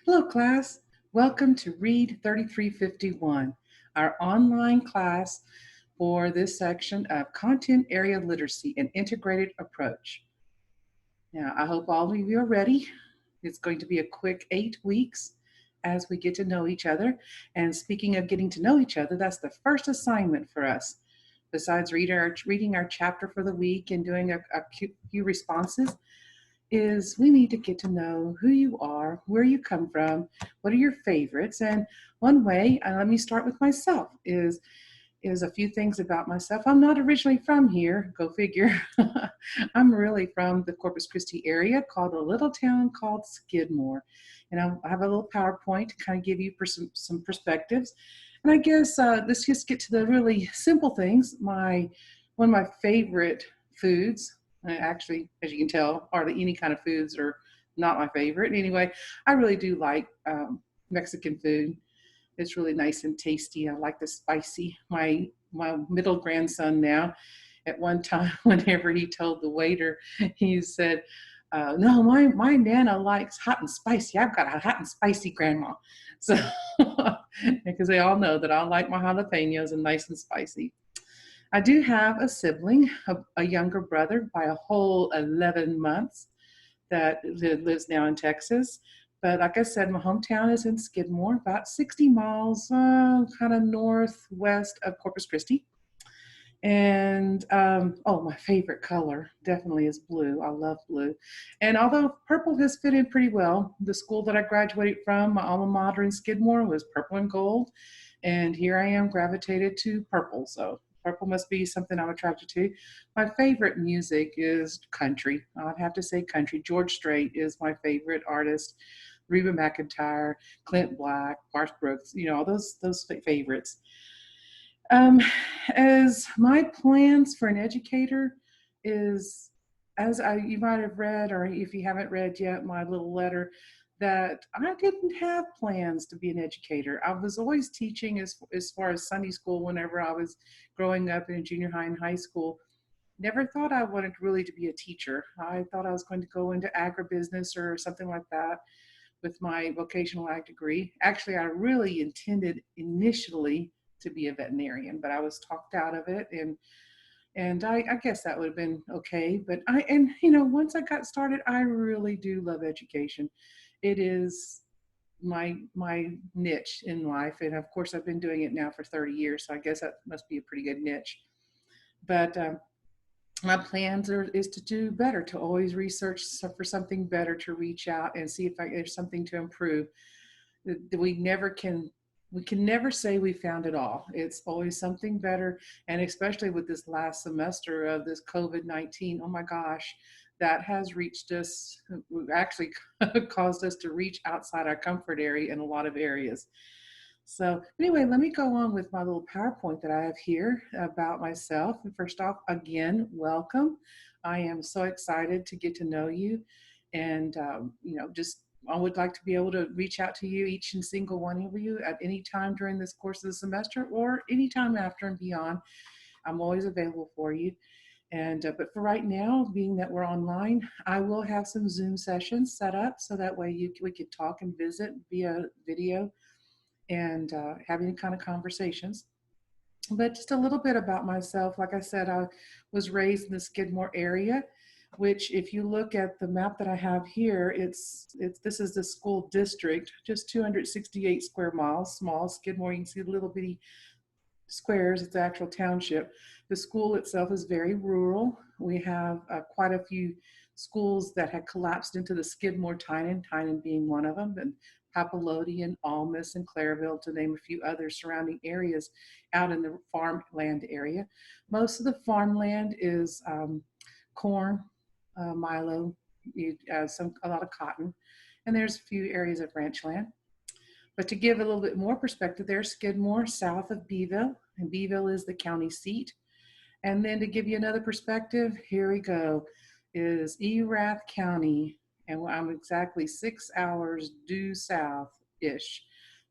Hello, class. Welcome to Read 3351, our online class for this section of Content Area Literacy and Integrated Approach. Now, I hope all of you are ready. It's going to be a quick 8 weeks as we get to know each other. And speaking of getting to know each other, that's the first assignment for us. Besides reading our chapter for the week and doing a few responses, is we need to get to know who you are, where you come from, what are your favorites. And one way, let me start with myself, is a few things about myself. I'm not originally from here, go figure. I'm really from the Corpus Christi area called a little town called Skidmore. And I have a little PowerPoint to kind of give you some perspectives. And I guess let's just get to the really simple things. One of my favorite foods, actually, as you can tell, hardly any kind of foods are not my favorite. Anyway, I really do like Mexican food. It's really nice and tasty. I like the spicy. My middle grandson now, at one time, whenever he told the waiter, he said, "No, my nana likes hot and spicy. I've got a hot and spicy grandma." So, because they all know that I like my jalapenos and nice and spicy. I do have a sibling, a younger brother by a whole 11 months that lives now in Texas. But like I said, my hometown is in Skidmore, about 60 miles kind of northwest of Corpus Christi. And oh, my favorite color definitely is blue. I love blue. And although purple has fit in pretty well, the school that I graduated from, my alma mater in Skidmore, was purple and gold. And here I am gravitated to purple. So purple must be something I'm attracted to. My favorite music is country. I'd have to say country. George Strait is my favorite artist. Reba McEntire, Clint Black, Garth Brooks, all those favorites. Um, as my plans for an educator is, you might have read, or if you haven't read yet, my little letter, that I didn't have plans to be an educator. I was always teaching as far as Sunday school whenever I was growing up in junior high and high school. Never thought I wanted really to be a teacher. I thought I was going to go into agribusiness or something like that with my vocational ag degree. Actually, I really intended initially to be a veterinarian, but I was talked out of it, and I guess that would have been okay. But once I got started, I really do love education. It is my niche in life, and of course, I've been doing it now for 30 years, so I guess that must be a pretty good niche. But my plans is to do better, to always research for something better, to reach out and see if there's something to improve. We never can we can never say we found it all. It's always something better. And especially with this last semester of this COVID-19, oh my gosh, that has reached us, actually caused us to reach outside our comfort area in a lot of areas. So anyway, let me go on with my little PowerPoint that I have here about myself. And first off, again, welcome. I am so excited to get to know you. And, just I would like to be able to reach out to you, each and single one of you, at any time during this course of the semester or any time after and beyond. I'm always available for you. And but for right now, being that we're online, I will have some Zoom sessions set up so that way we could talk and visit via video and have any kind of conversations. But just a little bit about myself. Like I said, I was raised in the Skidmore area, which if you look at the map that I have here, this is the school district, just 268 square miles, small. Skidmore, you can see the little bitty squares, it's the actual township. The school itself is very rural. We have quite a few schools that had collapsed into the Skidmore Tynan being one of them, and Papaloti, Almas, and Clareville, to name a few other surrounding areas out in the farmland area. Most of the farmland is corn, milo, a lot of cotton, and there's a few areas of ranch land. But to give a little bit more perspective, there's Skidmore south of Beeville, and Beeville is the county seat. And then to give you another perspective, here we go, is Erath County, and I'm exactly 6 hours due south-ish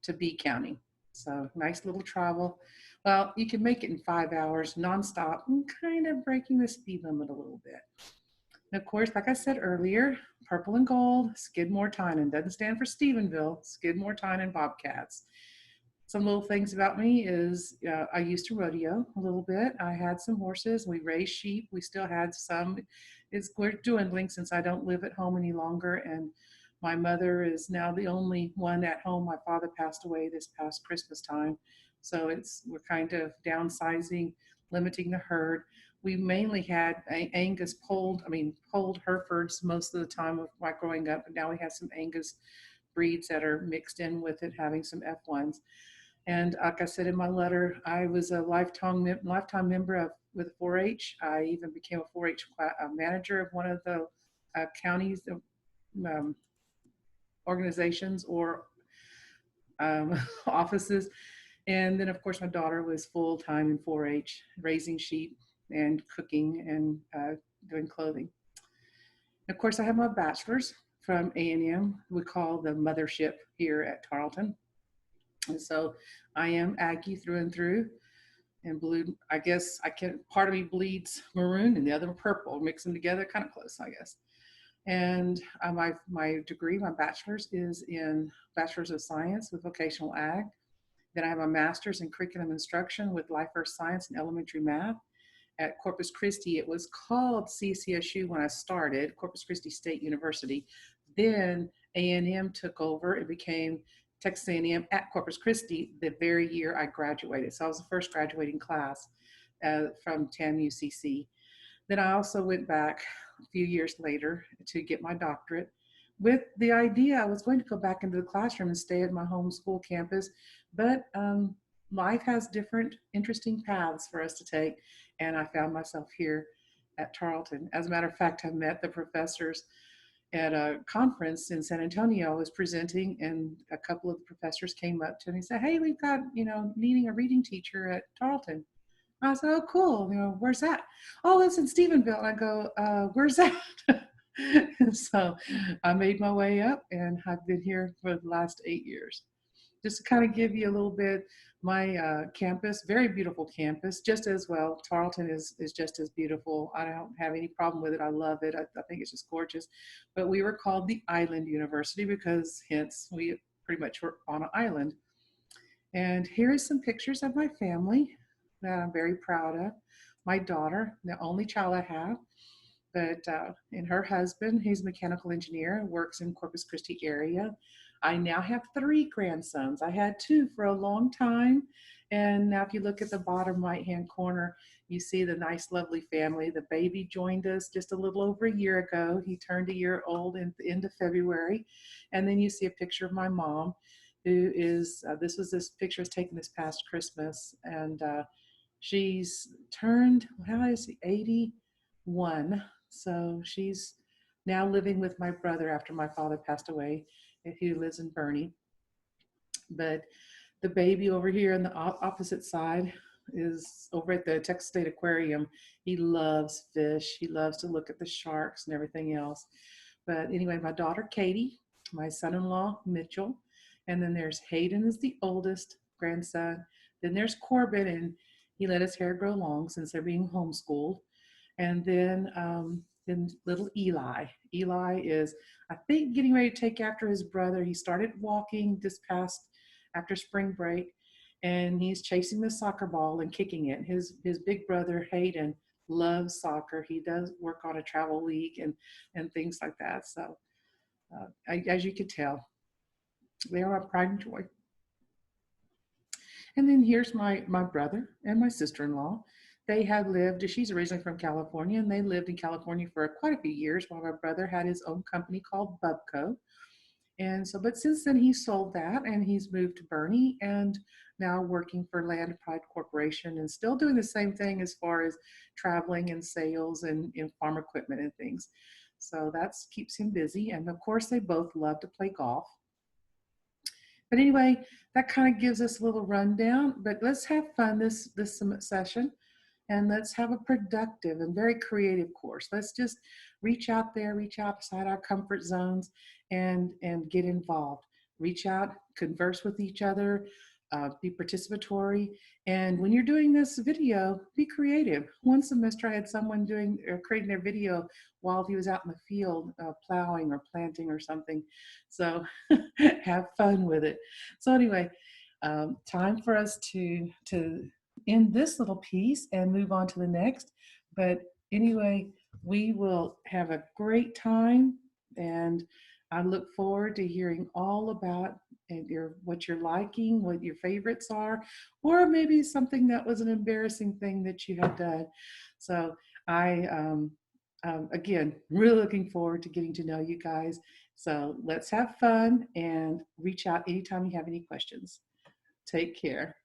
to B County. So nice little travel. Well, you can make it in 5 hours nonstop, and kind of breaking the speed limit a little bit. And of course, like I said earlier, purple and gold, Skidmore Tynan. Doesn't stand for Stephenville, Skidmore Tynan Bobcats. Some little things about me is I used to rodeo a little bit. I had some horses. We raised sheep. We still had some. We're dwindling since I don't live at home any longer. And my mother is now the only one at home. My father passed away this past Christmas time. So we're kind of downsizing, limiting the herd. We mainly had Angus polled Herefords most of the time of my growing up. But now we have some Angus breeds that are mixed in with it, having some F1s. And like I said in my letter, I was a lifetime member of with 4-H. I even became a 4-H manager of one of the county's um, organizations or offices. And then, of course, my daughter was full time in 4-H, raising sheep and cooking and doing clothing. And of course, I have my bachelor's from A&M. We call the mothership here at Tarleton. And so I am Aggie through and through. And blue, I guess part of me bleeds maroon and the other purple, mix them together, kind of close, I guess. And my degree, my bachelor's, is in Bachelor's of Science with Vocational Ag. Then I have a master's in Curriculum Instruction with Life Earth Science and Elementary Math at Corpus Christi. It was called CCSU when I started, Corpus Christi State University. Then A&M took over. It became Texas A&M at Corpus Christi the very year I graduated. So I was the first graduating class from TAM-UCC. Then I also went back a few years later to get my doctorate with the idea I was going to go back into the classroom and stay at my home school campus. But life has different interesting paths for us to take. And I found myself here at Tarleton. As a matter of fact, I met the professors at a conference in San Antonio. I was presenting, and a couple of the professors came up to me and said, "Hey, we've got, needing a reading teacher at Tarleton." I said, "Oh, cool. Where's that?" "Oh, it's in Stephenville." And I go, "Where's that?" So I made my way up, and I've been here for the last 8 years. Just to kind of give you a little bit, my campus, very beautiful campus, just as well. Tarleton is just as beautiful. I don't have any problem with it. I love it. I think it's just gorgeous. But we were called the Island University because hence we pretty much were on an island. And here is some pictures of my family that I'm very proud of. My daughter, the only child I have, but and her husband, he's a mechanical engineer, works in Corpus Christi area. I now have 3 grandsons. I had 2 for a long time. And now if you look at the bottom right-hand corner, you see the nice, lovely family. The baby joined us just a little over a year ago. He turned a year old in the end of February. And then you see a picture of my mom, who is, this picture was taken this past Christmas. And she's turned, how is she, 81. So she's now living with my brother after my father passed away, who lives in Bernie. But the baby over here on the opposite side is over at the Texas State Aquarium. He loves fish. He loves to look at the sharks and everything else. But anyway, my daughter Katie, my son-in-law Mitchell, and then there's Hayden is the oldest grandson. Then there's Corbin, and he let his hair grow long since they're being homeschooled. And then little Eli. Eli is, I think, getting ready to take after his brother. He started walking this past after spring break, and he's chasing the soccer ball and kicking it. His big brother Hayden loves soccer. He does work on a travel league and things like that. So as you can tell, they are my pride and joy. And then here's my brother and my sister-in-law. They have lived, she's originally from California, and they lived in California for quite a few years while my brother had his own company called Bubco. And so, but since then he sold that and he's moved to Bernie and now working for Land Pride Corporation and still doing the same thing as far as traveling and sales and in farm equipment and things. So that keeps him busy. And of course, they both love to play golf. But anyway, that kind of gives us a little rundown, but let's have fun this session. And let's have a productive and very creative course. Let's just reach out there, reach outside our comfort zones and get involved. Reach out, converse with each other, be participatory. And when you're doing this video, be creative. One semester I had someone doing creating their video while he was out in the field plowing or planting or something. So have fun with it. So anyway, time for us to end this little piece and move on to the next. But anyway, we will have a great time, and I look forward to hearing all about what you're liking, what your favorites are, or maybe something that was an embarrassing thing that you had done. So I again really looking forward to getting to know you guys. So let's have fun and reach out anytime you have any questions. Take care.